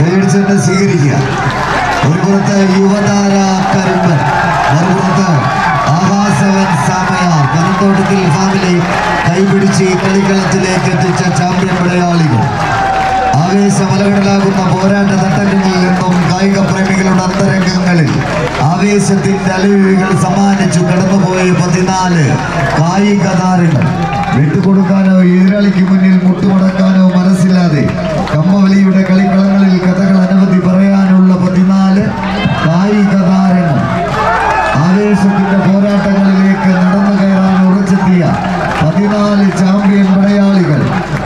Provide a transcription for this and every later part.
കൈയടിച്ചെന്നെ സ്വീകരിക്കുക. ഒരു പുറത്ത് യുവതാര കരിമ്പൻ, മറുപുറത്ത് ആകാശവൻ സാമയാർ. പനന്തോട്ടത്തിൽ ഫാമിലി കൈപിടിച്ച് ഈ കളിക്കളത്തിലേക്ക് എത്തിച്ച ചാമ്പ്യൻ പടയാളികൾ. ആവേശമലകടലാകുന്ന പോരാട്ട തട്ടങ്ങളിൽ നിന്നും കായിക പ്രേമികളുടെ അന്തരംഗങ്ങളിൽ ആവേശത്തിന്റെ അലവുകൾ സമ്മാനിച്ചു കടന്നുപോയ 14 കായിക താരങ്ങൾ. വിട്ടുകൊടുക്കാനോ എതിരാളിക്ക് മുന്നിൽ മുട്ടുമടക്കാനോ മനസ്സില്ലാതെ കമ്മവലിയുടെ കളിക്കളങ്ങളിൽ കഥകൾ അനവധി പറയാനുള്ള 14 കായിക താരങ്ങൾ. ആവേശത്തിന്റെ പോരാട്ടങ്ങളിലേക്ക് നടന്നു കയറാൻ ഉറച്ചെത്തിയ 14 ചാമ്പ്യൻ പടയാളികൾ.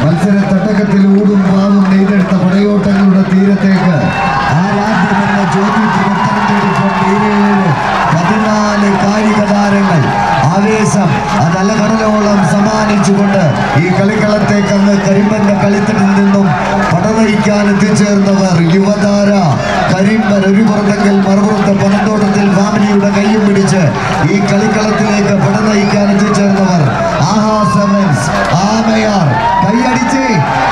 മത്സര തട്ടകത്തിൽ ഊടും പാവും നെയ്തെടുത്ത പടയോട്ടങ്ങളുടെ തീരത്തേക്ക് ആരാധ്യമെന്ന ചോദ്യത്തിന് ഉത്തരം തേടിക്കൊണ്ട് 14 കായിക താരങ്ങൾ. ആവേശം അതലകടലോളം സമ്മാനിച്ചുകൊണ്ട് ഈ കളിക്കളത്തേക്ക് അന്ന് കരിമ്പന്റെ കളിത്തട്ടിൽ നിന്നും പടനയിക്കാൻ എത്തിച്ചേർന്നവർ യുവതാര കരിമ്പൻ. ഒരു പുറത്തെങ്കിൽ മറുപുറത്ത് പനന്തോട്ടത്തിൽ ഫാമിലിയുടെ കയ്യും പിടിച്ച് ഈ കളിക്കളത്തിലേക്ക് പടനയിക്കാൻ എത്തിച്ചേർന്നവർ ആഹാസവൻസ് ആമയാർ. കൈയടിച്ച്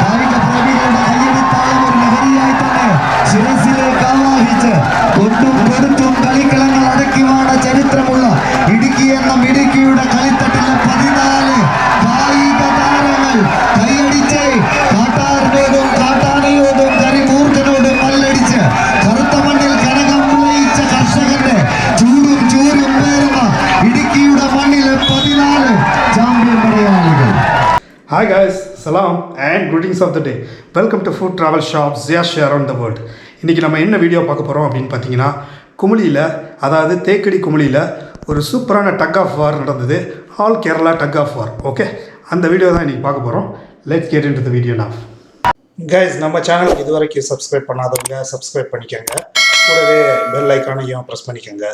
കായിക പ്രേമികളുടെ കൈയടിത്താളം ഒരു ലഹരിയായി തന്നെ ശിരസിലേക്ക് ആവാഹിച്ച് കൊണ്ടും പെടുത്തും കളിക്കളങ്ങൾ അടക്കിവാണ ചരിത്രമുള്ള ഇടുക്കി എന്ന ഇടുക്കിയുടെ കളിത്തട്ടിലെ 14 കായിക താരങ്ങൾ. കൈയടിച്ച് കാട്ടാറിനോടും കാട്ടാനയോടും കരിമൂർഖനോടും മല്ലടിച്ച് കറുത്ത മണ്ണിൽ കനകം വിളയിച്ച കർഷകന്റെ ചൂടും ചൂരും പേരുന്ന ഇടുക്കിയുടെ മണ്ണിലെ 14 ചാമ്പ്യൻ പടയാളികൾ. Hi guys, salam and greetings of the day. Welcome to Food Travel Shop Ziash around the world. இன்றைக்கி நம்ம என்ன வீடியோ பார்க்க போகிறோம் அப்படின்னு பார்த்தீங்கன்னா, குமிளியில், அதாவது தேக்கடி குமிளியில் ஒரு சூப்பரான டக் ஆஃப் வார் நடந்தது. All Kerala tug of war. Okay, அந்த வீடியோ தான் இன்றைக்கி பார்க்க போகிறோம். Let's get into the video now. Guys, நம்ம சேனலுக்கு இது வரைக்கும் சப்ஸ்கிரைப் பண்ணாதவங்க சப்ஸ்கிரைப் பண்ணிக்கோங்க. கூடவே பெல் ஐக்கானையும் ப்ரெஸ் பண்ணிக்கோங்க.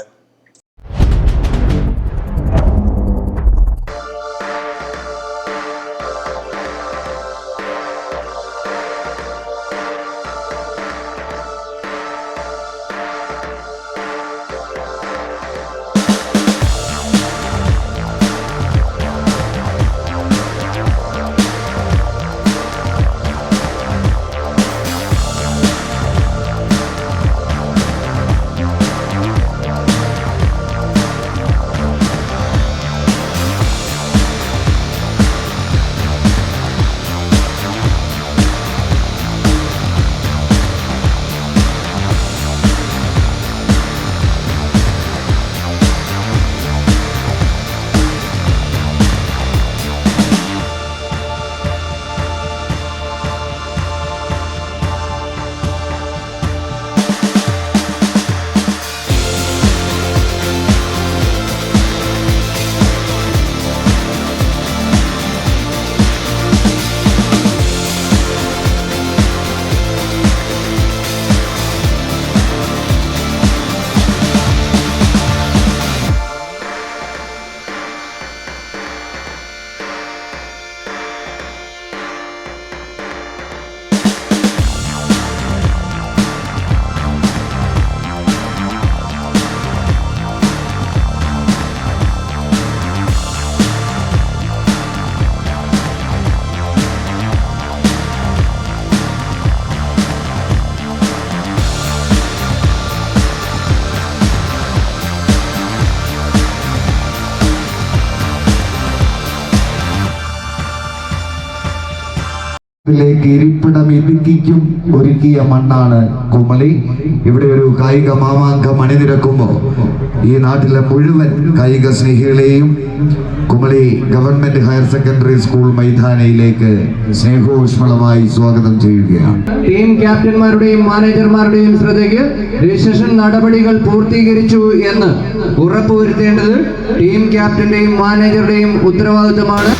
ഇരിപ്പിടം ഇടുക്കിക്കും ഒരുക്കിയ മണ്ണാണ് കുമളി. ഇവിടെ ഒരു കായിക മാമാങ്കം അണിനിരക്കുമ്പോൾ ഈ നാട്ടിലെ മുഴുവൻ കായിക സ്നേഹികളെയും Kumily government higher secondary school മൈതാനിയിലേക്ക് സ്നേഹോഷ്മളമായി സ്വാഗതം ചെയ്യുകയാണ്. ടീം ക്യാപ്റ്റന്മാരുടെയും മാനേജർമാരുടെയും ശ്രദ്ധയ്ക്ക് രജിസ്ട്രേഷൻ നടപടികൾ പൂർത്തീകരിച്ചു എന്ന് ഉറപ്പുവരുത്തേണ്ടത് ടീം ക്യാപ്റ്റന്റെയും മാനേജറുടെയും ഉത്തരവാദിത്തമാണ്.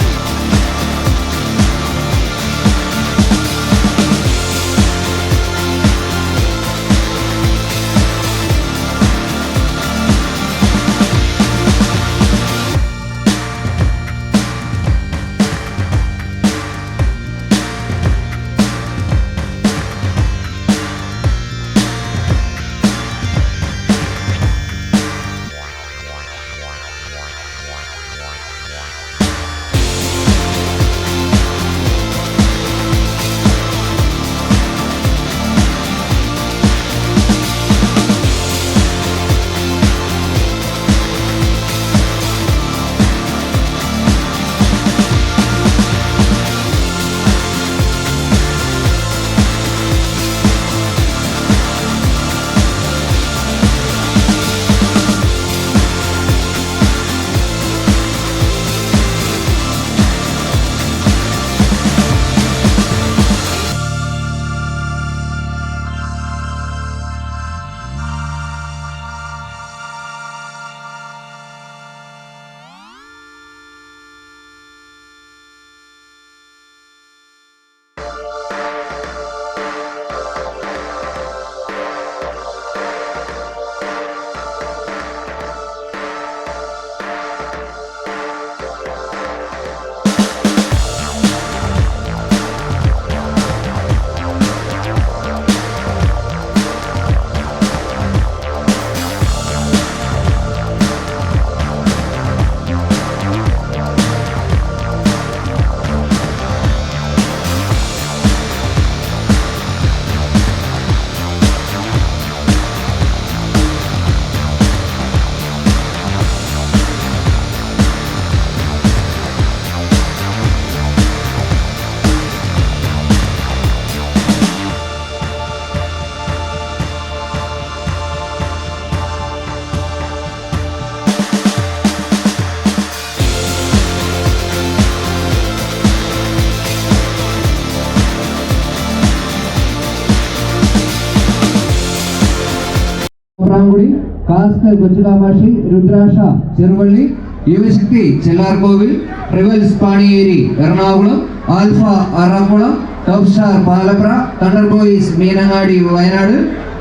തോപ്രാംകുടി, കാസ്ക് Kochukamakshi, Rudraksha Cheruvally, Yuvashakthi Chellarkovil, rivals Paniyeri Ernakulam, alpha Aramkulam, top star Palapra, thunder boys Meenangadi Wayanad,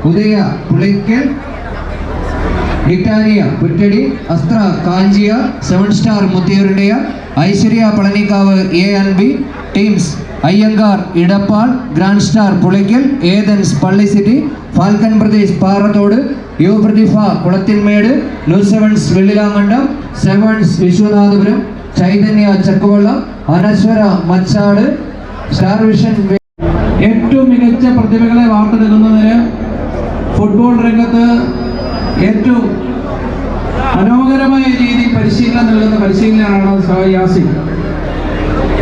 Udaya Pulikkal, Britannia Puttady, Astra Kanchiya, 7 star മുത്തിയൂരിൻ്റെയ, Aishwarya Palanikkavu A&B teams, Iyengar Edappal, grand star Pulikkal, Athens പള്ളിസിറ്റി, falcon Pradesh Parathodu, U Prathibha Kulathinmedu, new sevens Vellilankandam, sevens Viswanathapuram, Chaithanya Chakkuvallam, Anaswara Machad, star vision. ഏറ്റവും മികച്ച പ്രതിഭകളെ വാർത്തെടുക്കുന്നതിന് ഫുട്ബോൾ രംഗത്ത് ഏറ്റവും മനോഹരമായ രീതിയിൽ പരിശീലനം നൽകുന്ന പരിശീലനമാണ്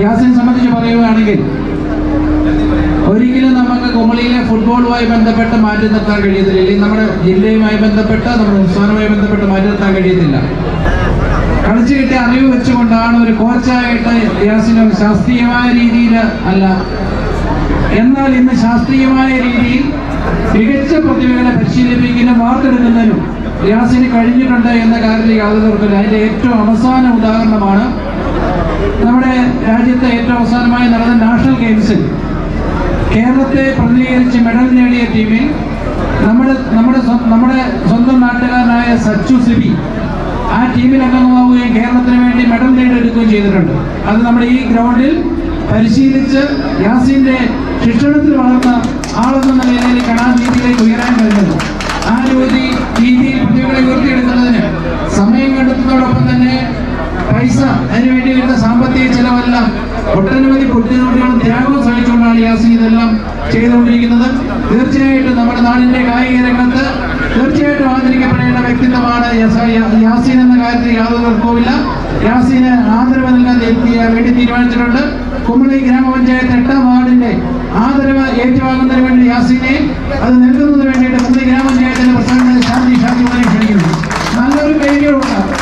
യാസിനെ സംബന്ധിച്ച് പറയുകയാണെങ്കിൽ ഒരിക്കലും നമുക്ക് കുമളിയിലെ ഫുട്ബോളുമായി ബന്ധപ്പെട്ട് മാറ്റി നിർത്താൻ കഴിയത്തില്ല, അല്ലെങ്കിൽ നമ്മുടെ ജില്ലയുമായി ബന്ധപ്പെട്ട് നമ്മുടെ സംസ്ഥാനവുമായി ബന്ധപ്പെട്ട് മാറ്റി നിർത്താൻ കഴിയത്തില്ല. കളിച്ചു കിട്ടിയ അറിവ് വെച്ചുകൊണ്ടാണ് ഒരു കോച്ചായിട്ട് യാസിന് ശാസ്ത്രീയമായ രീതിയിൽ അല്ല, എന്നാൽ ഇന്ന് ശാസ്ത്രീയമായ രീതിയിൽ മികച്ച പ്രതിഭകളെ പരിശീലിപ്പിക്കുന്നതിനും വാർത്തെടുക്കുന്നതിനും യാസിന് കഴിഞ്ഞിട്ടുണ്ട് എന്ന കാര്യത്തിൽ യാതൊരു തർക്കമില്ല. അതിൻ്റെ ഏറ്റവും അവസാന ഉദാഹരണമാണ് നമ്മുടെ രാജ്യത്തെ ഏറ്റവും അവസാനമായി നടന്ന നാഷണൽ ഗെയിംസിൽ കേരളത്തെ പ്രതിനിധീകരിച്ച് മെഡൽ നേടിയ ടീമിൽ നമ്മുടെ സ്വന്തം നാട്ടുകാരനായ സച്ചു സിബി ആ ടീമിൽ അംഗമാവുകയും കേരളത്തിന് വേണ്ടി മെഡൽ നേടിയെടുക്കുകയും ചെയ്തിട്ടുണ്ട്. അത് നമ്മുടെ ഈ ഗ്രൗണ്ടിൽ പരിശീലിച്ച് യാസിന്റെ ശിക്ഷണത്തിൽ വളർന്ന ആളെന്ന നിലയിൽ കാണാൻ രീതിയിലേക്ക് ഉയരാൻ കഴിഞ്ഞത്. ആ രീതിയിൽ പ്രതിഭകളെ ഉയർത്തിയെടുക്കുന്നതിന് സമയം കണ്ടെത്തുന്നതോടൊപ്പം തന്നെ പൈസ അതിനുവേണ്ടി വരുന്ന സാമ്പത്തിക ചെലവെല്ലാം ഒട്ടനവധി ബുദ്ധിമുട്ടുകളും ത്യാഗവും സഹിച്ചുകൊണ്ടാണ് യാസിൻ ഇതെല്ലാം ചെയ്തുകൊണ്ടിരിക്കുന്നത്. തീർച്ചയായിട്ടും നമ്മുടെ നാടിന്റെ കായിക രംഗത്ത് തീർച്ചയായിട്ടും ആദരിക്കപ്പെടേണ്ട വ്യക്തിത്വമാണ് യാസിൻ എന്ന കാര്യത്തിൽ യാതൊരു തർക്കവുമില്ല. യാസിന് ആദരവ് നൽകാൻ വേണ്ടി തീരുമാനിച്ചിട്ടുണ്ട്. കുമളി ഗ്രാമപഞ്ചായത്ത് 8ാം വാർഡിന്റെ ആദരവ് ഏറ്റുവാങ്ങുന്നതിന് വേണ്ടി യാസിനെ അത് നൽകുന്നതിന് വേണ്ടിയിട്ട് കുമളി ഗ്രാമപഞ്ചായത്തിന്റെ പ്രസിഡന്റ് ഷാജി ക്ഷണിക്കുന്നു. നല്ലൊരു കൈകളുണ്ടാകും.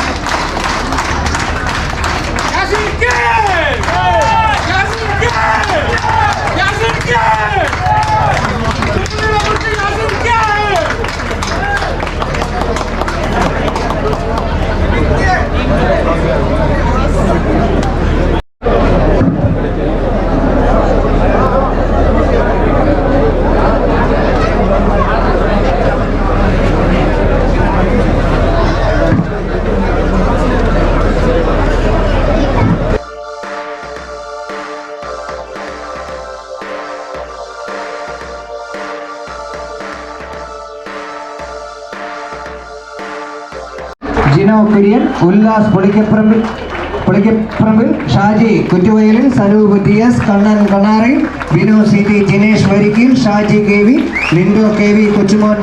Jino Kurian, Ullas Pulikkaparambil, Shaji Kuttuvayalil, Sanoop TS, Kannan Kannari, Vinu CT, Jinesh Varikkil, Shaji KV, Lindo KV, Kochumon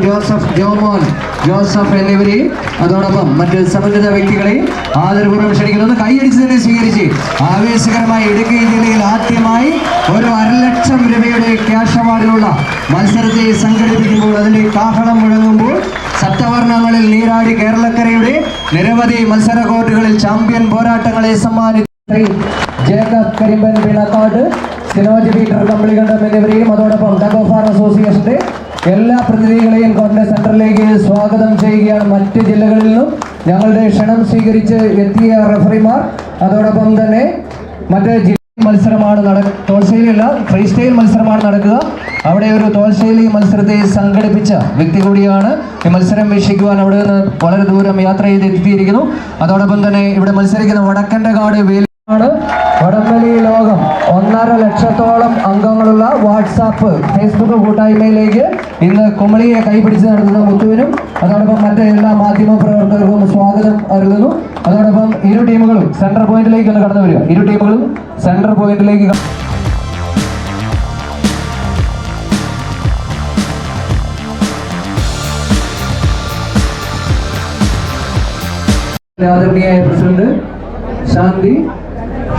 Jomon Joseph എന്നിവരെയും അതോടൊപ്പം മറ്റ് സമുന്നത വ്യക്തികളെയും ആദരപൂർവ്വം ക്ഷണിക്കുന്നത്. കൈയടിച്ച് തന്നെ സ്വീകരിച്ച് ആവേശകരമായി ഇടുക്കി ജില്ലയിൽ ആദ്യമായി ഒരു 1,00,000 രൂപയുടെ ക്യാഷ് അവാർഡിനുള്ള മത്സരത്തെ സംഘടിപ്പിക്കുമ്പോൾ അതിന്റെ കാഹളം മുഴങ്ങുമ്പോൾ സപ്തവർണ്ണങ്ങളിൽ നീരാടി കേരളക്കരയുടെ നിരവധി മത്സര കോർട്ടുകളിൽ ചാമ്പ്യൻ പോരാട്ടങ്ങളെ സമ്മാനിച്ച ജേക്കബ് കരിമ്പൻ പിണക്കാട്, സിനോജ് പീറ്റർ കമ്പിളികണ്ഠം എന്നിവരെയും അതോടൊപ്പം ടഗ് ഓഫ് വാർ അസോസിയേഷന്റെ എല്ലാ പ്രതിനിധികളെയും കൊണ്ട് സെന്ററിലേക്ക് സ്വാഗതം ചെയ്യുകയാണ്. മറ്റ് ജില്ലകളിൽ നിന്നും ഞങ്ങളുടെ ക്ഷണം സ്വീകരിച്ച് എത്തിയ റഫറിമാർ അതോടൊപ്പം തന്നെ മറ്റ് മത്സരമാണ് തോൽശൈലിയല്ല, ഫ്രീ സ്റ്റൈൽ മത്സരമാണ് നടക്കുക. അവിടെ ഒരു തോൽശൈലി മത്സരത്തെ സംഘടിപ്പിച്ച വ്യക്തി കൂടിയാണ് ഈ മത്സരം വീക്ഷിക്കുവാൻ അവിടെ നിന്ന് വളരെ ദൂരം യാത്ര ചെയ്ത് എത്തിയിരിക്കുന്നു. അതോടൊപ്പം തന്നെ ഇവിടെ മത്സരിക്കുന്ന വടക്കൻ്റെ കാട് വേലിയാണ്. വടംവലി ലോകം 1.5 ലക്ഷത്തോളം അംഗങ്ങളുള്ള വാട്സാപ്പ് ഫേസ്ബുക്ക് കൂട്ടായ്മയിലേക്ക് ഇന്ന് കുമളിയെ കൈപിടിച്ച് നടത്തുന്ന മുത്തുവിനും അതോടൊപ്പം മറ്റ് എല്ലാ മാധ്യമ പ്രവർത്തകർക്കും സ്വാഗതം അരുളുന്നു. അതോടൊപ്പം ഇരു ടീമുകളും സെൻട്രൽ പോയിന്റിലേക്ക് ഒന്ന് കടന്നു വരിക. ഇരു ടീമുകളും സെൻട്രൽ പോയിന്റിലേക്ക് ആദരണീയായ പ്രസിഡന്റ് ശാന്തി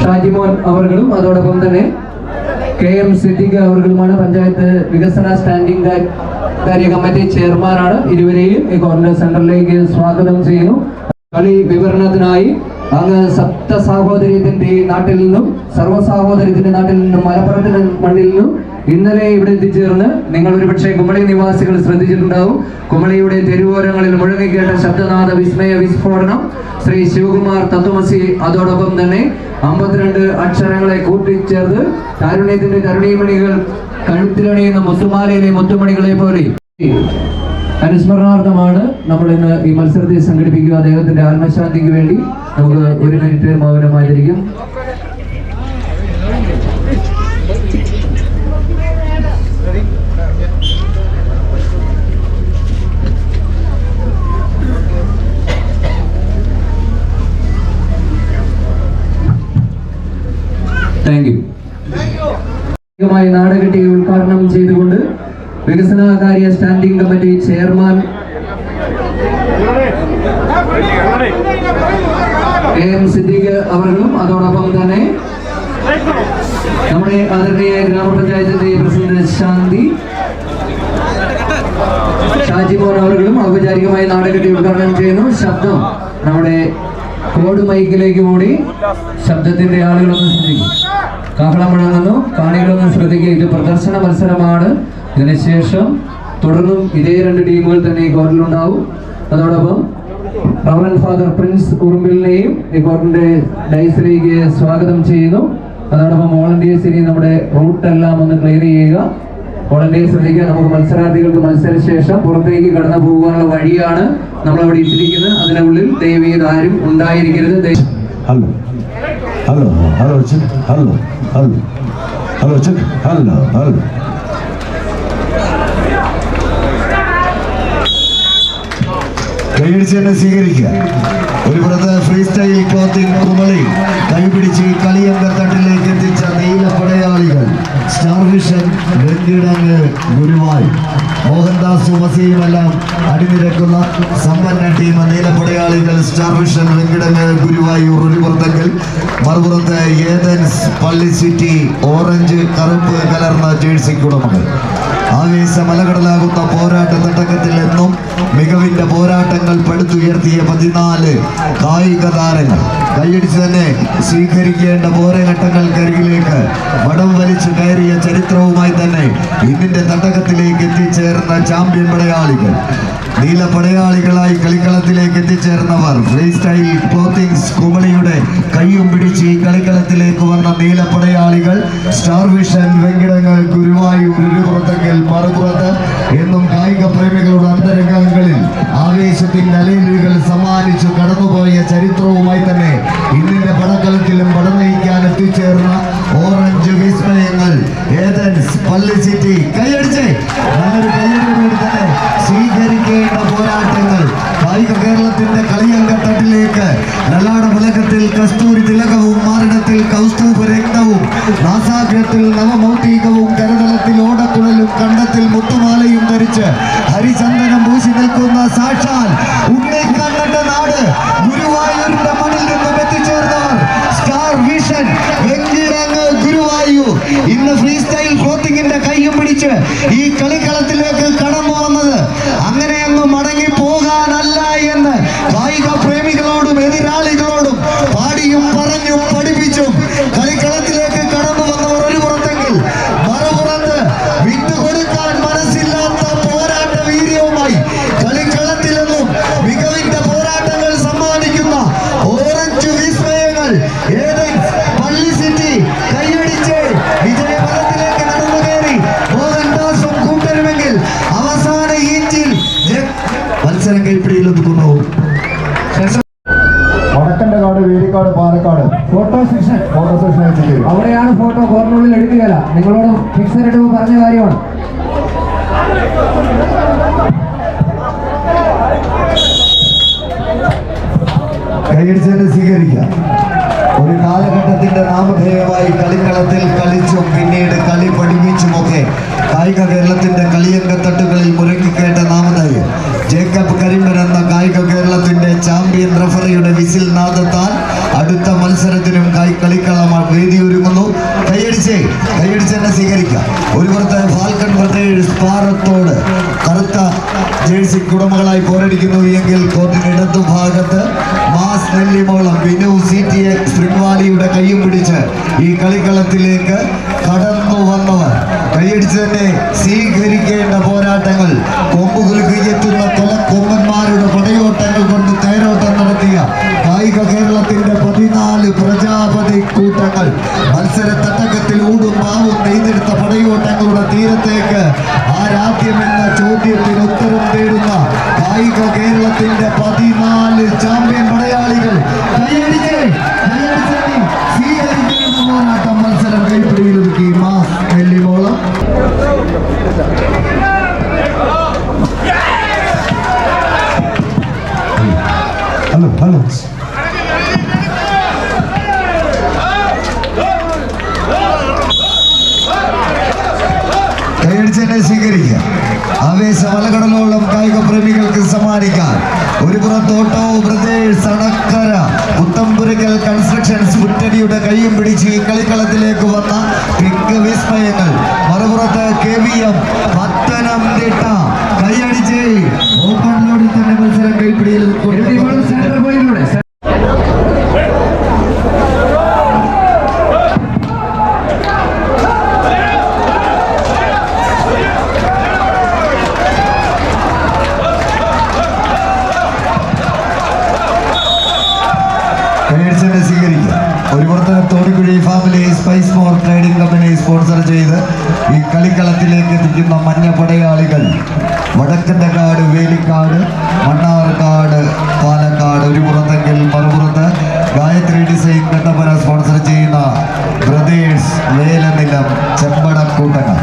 ഷാജിമോൻ അവർകളും അതോടൊപ്പം തന്നെ KM സിദ്ദിഖ് അവർകളുമാണ് പഞ്ചായത്ത് വികസന സ്റ്റാൻഡിംഗ് കാര്യ കമ്മിറ്റി ചെയർമാനാണ്. ഇരുവരെയും ഈ കോർണർ സെന്ററിലേക്ക് സ്വാഗതം ചെയ്യുന്നു. കളി വിവരണത്തിനായി അങ്ങ് സപ്ത സാഹോദര്യത്തിന്റെ നാട്ടിൽ നിന്നും സർവ്വ സാഹോദര്യത്തിന്റെ നാട്ടിൽ നിന്നും മലപ്പുറത്തിന്റെ മണ്ണിൽ നിന്നും ഇന്നലെ ഇവിടെ എത്തിച്ചേർന്ന് നിങ്ങൾ ഒരുപക്ഷെ കുമളി നിവാസികൾ ശ്രദ്ധിച്ചിട്ടുണ്ടാവും. കുമളിയുടെ തെരുവോരങ്ങളിൽ മുഴങ്ങിക്കേട്ട ശബ്ദനാഥ വിസ്മയ വിസ്ഫോടനം ശ്രീ ശിവകുമാർ തത്വമസി. അതോടൊപ്പം തന്നെ 52 അക്ഷരങ്ങളെ കൂട്ടിച്ചേർത്ത് കാരുണ്യത്തിന്റെ കരുണീമണികൾ കഴുത്തിലണിയുന്ന മുത്തുമാലയിലെ മുത്തുമണികളെ പോലെ അനുസ്മരണാർത്ഥമാണ് നമ്മൾ ഇന്ന് ഈ മത്സരത്തെ സംഘടിപ്പിക്കുക. അദ്ദേഹത്തിന്റെ ആത്മശാന്തിക്ക് വേണ്ടി നമുക്ക് 1 മിനിറ്റ് മൗനമായിരിക്കും. Thank you. നാടകട്ടി ഉദ്ഘാടനം ചെയ്തുകൊണ്ട് വികസനകാര്യ standing committee chairman AM Siddique അവർക്കും അതോടൊപ്പം തന്നെ നമ്മുടെ ആദരണീയ ഗ്രാമപഞ്ചായത്തിന്റെ പ്രസിഡന്റ് ഷാജിമോൻ അവർക്കും ഔപചാരികമായി നാടകട്ടി ഉദ്ഘാടനം ചെയ്യുന്നു. ശബ്ദം നമ്മുടെ കോഡ് മൈക്കിലേക്ക് കൂടി ശബ്ദത്തിന്റെ ആളുകളൊന്നും ശ്രദ്ധിക്കും. കാഹളം മുഴങ്ങുന്നു, കാണികളൊന്നും ശ്രദ്ധിക്കുക. ഇത് പ്രദർശന മത്സരമാണ്. ഇതിനുശേഷം തുടർന്നും ഇതേ 2 ടീമുകൾ തന്നെ ഈ കോർട്ടിലുണ്ടാവും. അതോടൊപ്പം റവറൻഡ് ഫാദർ പ്രിൻസ് ഉറുമ്പിലിനെയും ഈ കോർട്ടിന്റെ ഡൈസിലേക്ക് സ്വാഗതം ചെയ്യുന്നു. അതോടൊപ്പം വോളണ്ടിയേഴ്സിനെ നമ്മുടെ റൂട്ടെല്ലാം ഒന്ന് ക്ലിയർ ചെയ്യുക. വോളണ്ടിയേഴ്സ് ശ്രദ്ധിക്കുക. നമുക്ക് മത്സരാർത്ഥികൾക്ക് മത്സരശേഷം പുറത്തേക്ക് കടന്നു പോകാനുള്ള വഴിയാണ് നമ്മളവിടെ ഇട്ടിരിക്കുന്നത്. അതിനുള്ളിൽ ദയവേത് ആരും ഉണ്ടായിരിക്കരുത്. Hello hello hello hello hello hello hello hello കൈയടിച്ച് തന്നെ സ്വീകരിക്കുക. ഒരു പുറത്ത് ഫ്രീ സ്റ്റൈൽ ക്ലോത്തിങ് കുമളി കൈപിടിച്ച് കളിയങ്കത്തട്ടിലേക്ക് എത്തിച്ച നീല പടയാളികൾ സ്റ്റാർ വിഷൻ വെങ്കിടങ്ങ് ഗുരുവായി മോഹൻദാസും വസീമെല്ലാം അണിനിരക്കുന്ന സമ്പന്ന ടീം നീലപ്പടയാളികൾ സ്റ്റാർ വിഷൻ വെങ്കിടങ്ങ് ഗുരുവായൂർ ഒരു പുറത്തെങ്കിൽ മറുപുറത്ത് ഏതൻസ് പള്ളി സിറ്റി ഓറഞ്ച് കറുപ്പ് കലർന്ന ജേഴ്സി കുടമകൾ. ആവേശ മലകടലാകുന്ന പോരാട്ട തട്ടകത്തിൽ എന്നും മികവിന്റെ പോരാട്ടങ്ങൾ പടുത്തുയർത്തിയ 14 കായിക താരങ്ങൾ കൈയടിച്ച് തന്നെ സ്വീകരിക്കേണ്ട പോരാട്ടങ്ങൾക്കരികിലേക്ക് വടം വലിച്ചു കയറിയ ചരിത്രവുമായി തന്നെ ഇന്നിന്റെ തട്ടകത്തിലേക്ക് എത്തിച്ചേർന്ന ചാമ്പ്യൻ പടയാളികൾ നീല പടയാളികളായി കളിക്കളത്തിലേക്ക് എത്തിച്ചേർന്നവർ ഫ്രീ സ്റ്റൈൽ ക്ലോത്തിങ്സ് കുമളിയുടെ കയ്യും പിടിച്ച് ഈ കളിക്കളത്തിലേക്ക് വന്ന നീല പടയാളികൾ സ്റ്റാർ വിഷൻ വെങ്കിടങ്ങൾ ഗുരുവായൂർ ഒരു പുറത്തെങ്കിൽ മറുപുറത്ത് എന്നും കായിക പ്രേമികളുടെ അന്തരംഗങ്ങളിൽ ആവേശത്തിന്റെ അലയിലുകൾ സമ്മാനിച്ചു കടന്നുപോയ ചരിത്രവുമായി തന്നെ ഇന്നിന്റെ പടക്കളത്തിലും പടനയിക്കാൻ എത്തിച്ചേർന്ന ഓറഞ്ച് വിസ്മയങ്ങൾ ഏതൻസ് പള്ളി സിറ്റി കൈയടിച്ച് കൈയടിയോട് തന്നെ സ്വീകരിക്കേണ്ട പോരാട്ടങ്ങൾ കായിക കേരളത്തിന്റെ കളിയങ്കത്തട്ടിലേക്ക് ലലാട ഫലകത്തിൽ കസ്തൂരി തിലകവും മാറിടത്തിൽ കൗസ്തൂഭ രക്തവും നാസാഗ്രത്തിൽ നവമൗക്തികവും കരതലത്തിൽ ഓടക്കുഴലും കണ്ടത്തിൽ മുത്തുമാലയും ധരിച്ച് ഹരിചന്ദനം പൂശി നിൽക്കുന്ന സാക്ഷാൽ ഉണ്ണിക്കണ്ണന്റെ നാട് ഗുരുവായൂരിന്റെ മണ്ണിൽ നിന്നും എത്തിച്ചേർന്നവർ സ്റ്റാർ വിഷൻ വെങ്കിടങ്ങ് ഗുരുവായൂർ ഇന്ന് ഫ്രീ സ്റ്റൈൽ ക്ലോത്തിങ്ങിന്റെ കൈയും പിടിച്ച് ഈ കളിക്കളത്തിലേക്ക് കടന്നു വന്നത് അങ്ങനെയൊന്നും മടങ്ങി പോകാനല്ല എന്ന് കായിക പ്രേമികളോടും എതിരാളികളോടും പാടിയും പറഞ്ഞും പഠിപ്പിച്ചും കളിക്കളത്തിലേക്ക് കടന്നു വന്നവർ ഒരു പുറത്തെങ്കിൽ മറുപുറത്ത് വിട്ടുകൊടുക്കാൻ മനസ്സില്ലാത്ത പോരാട്ട വീര്യവുമായി കളിക്കളത്തിൽ നിന്നും മികവിന്റെ പോരാട്ടങ്ങൾ സമ്മാനിക്കുന്ന ഓറഞ്ച് വിസ്മയങ്ങൾ ഏതൻസ് പള്ളി സിറ്റി കൈയടിച്ച് വിജയപഥത്തിലേക്ക് നടന്നു കയറി മോഹൻദാസും കൂട്ടരുമെങ്കിൽ അവസാന ഇഞ്ചിൽ മത്സരം കൈപ്പിടിയിലെത്തുന്നു. വടക്കന്റെ കാട്, വേലിക്കാട്, പാലക്കാട് ഫോട്ടോ സെക്ഷൻ അവിടെയാണ് ഫോട്ടോ കോർണറിൽ എടുക്കുകയല്ല. നിങ്ങളോട് ഫിക്സർ ഇടുമ്പോൾ പറഞ്ഞ കാര്യമാണ്. കൈയടിച്ചതിനെ സ്വീകരിക്കാം. ഒരു കാലഘട്ടത്തിന്റെ നാമധേയമായി കളിക്കളത്തിൽ കളിച്ചും പിന്നീട് കളി പഠിപ്പിച്ചുമൊക്കെ കായിക കേരളത്തിന്റെ കളിയങ്കത്തട്ടുകളിൽ മുരങ്ങിക്കേട്ട നാമധേയം ജേക്കബ് കരിമ്പൻ എന്ന കായിക കേരളത്തിന്റെ ചാമ്പ്യൻ റഫറിയുടെ വിസിൽ നാദത്താൽ അടുത്ത മത്സരത്തിനും കളിക്കളം വേദിയൊരുങ്ങുന്നു. കൈയടിച്ചെന്നെ സ്വീകരിക്കാം. ഒരു പുറത്ത് ഫാൽക്കൺ ബ്രദേഴ്സ് പാറത്തോട് കറുത്ത ജേഴ്സി ഉടമകളായി പോരടിക്കുന്നു എങ്കിൽ കോർട്ടിന് ഇടതുഭാഗത്ത് മാസ് നെല്ലിമോളം വിനു CTX ശൃംഗാലിയുടെ കൈയും പിടിച്ച് ഈ കളിക്കളത്തിലേക്ക് കടന്നു വന്നവർ കൈയടിച്ച് തന്നെ സ്വീകരിക്കേണ്ട പോരാട്ടങ്ങൾ. കൊമ്പുകൾക്ക് എത്തുന്ന കൊമ്പന്മാരുടെ പടയോട്ടങ്ങൾ കൊണ്ട് തേരോട്ടം നടത്തിയ കായിക കേരളത്തിന്റെ 14 പ്രജാപതി കൂട്ടങ്ങൾ മത്സര തട്ടകത്തിൽ ഊടും മാവും നെയ്തെടുത്ത പടയോട്ടങ്ങളുടെ തീരത്തേക്ക് ആരാധ്യമെന്ന ചോദ്യത്തിന് ഉത്തരം തേടുന്ന കായിക കേരളത്തിന്റെ 14 ചാമ്പ്യൻ പടയാളികൾ കൈയടിച്ച് സ്വീകരിക്കേണ്ട പോരാട്ടം. മത്സരം കൈപ്പിടിയിലൊതുക്കി മാസ് വെള്ളിമോളം. ഹലോ കൈയടിച്ചെന്നെ സ്വീകരിക്കുക. ആവേശമലകടലോളം കായിക പ്രേമികൾക്ക് സമ്മാനിക്കാൻ ഒരു പുറത്തോട്ടോ ബ്രദേഴ്സ് അണക്കര പുത്തമ്പുരക്കൽ കൺസ്ട്രക്ഷൻസ് മുറ്റടിയുടെ കൈയും പിടിച്ച് ഈ കളിക്കളത്തിലേക്ക് വന്ന പിങ്ക് വിസ്മയങ്ങൾ. മറുപുറത്ത് KVM പത്തനംതിട്ട കൈയടിച്ച് ഓപ്പണിലൂടെ തന്നെ മത്സരം കൈപ്പിടിയിൽ സ്വീകരിക്കുക. ഒരു പുറത്ത് Thodikuzhi family spice more trading company sponsor ചെയ്ത് ഈ കളിക്കളത്തിലേക്ക് എത്തിക്കുന്ന മഞ്ഞ പടയാളികൾ വടക്കൻ്റെക്കാട്, വേലിക്കാട്, മണ്ണാർക്കാട്, പാലക്കാട്. ഒരു പുറത്തെങ്കിൽ മറുപുറത്ത് ഗായത്രി ഡിസൈൻ കണ്ടപ്പന സ്പോൺസർ ചെയ്യുന്ന ബ്രദേഴ്സ് വേലനിലം ചെമ്പടക്കൂട്ടങ്ങൾ.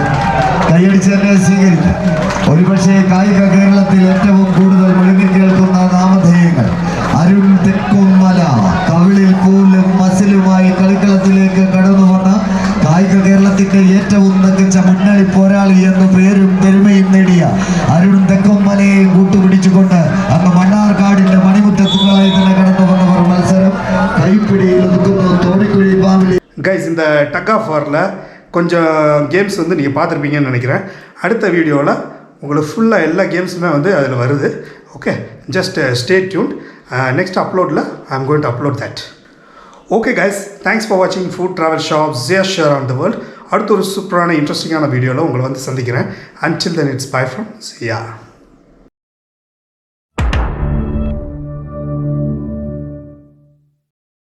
കൈയടിച്ച് തന്നെ സ്വീകരിക്കുക. ഒരുപക്ഷെ കായിക കേരളത്തിൽ ഏറ്റവും കൂടുതൽ മുഴുകി കേൾക്കുന്ന നാമധേയങ്ങൾ അരുൺ തെക്കുമല കവിളിൽ പോലും മസിലുമായി കളിക്കളത്തിലേക്ക് കടന്നു വന്ന കായിക കേരളത്തിന്റെ ഏറ്റവും മികച്ച മുന്നണി പോരാളി എന്ന പേരും പെരുമയും നേടിയ അരുൺ തെക്കുമലയെ കൂട്ടുപിടിച്ചുകൊണ്ട് അങ്ങ് മണ്ണാർക്കാടിന്റെ മണിമുറ്റത്തുകളായി തന്നെ കടന്നു വന്നവർ മത്സരം കൈപ്പിടിയിൽ ഒതുക്കുന്നു. തോടിക്കുഴി ഫാമിലി. கைஸ் இந்த டக் ஆஃப் வாரில் கொஞ்சம் கேம்ஸ் வந்து நீங்கள் பார்த்துருப்பீங்கன்னு நினைக்கிறேன். அடுத்த வீடியோவில் உங்களுக்கு ஃபுல்லாக எல்லா கேம்ஸுமே வந்து அதில் வருது. Okay, just stay tune. Next அப்லோடில் I am going to upload that. Okay guys, thanks for வாட்சிங் food travel shop gear share on the world. அடுத்த ஒரு சூப்பரான இன்ட்ரெஸ்டிங்கான வீடியோவில் உங்களை வந்து சந்திக்கிறேன். Until then it's bye from Zia.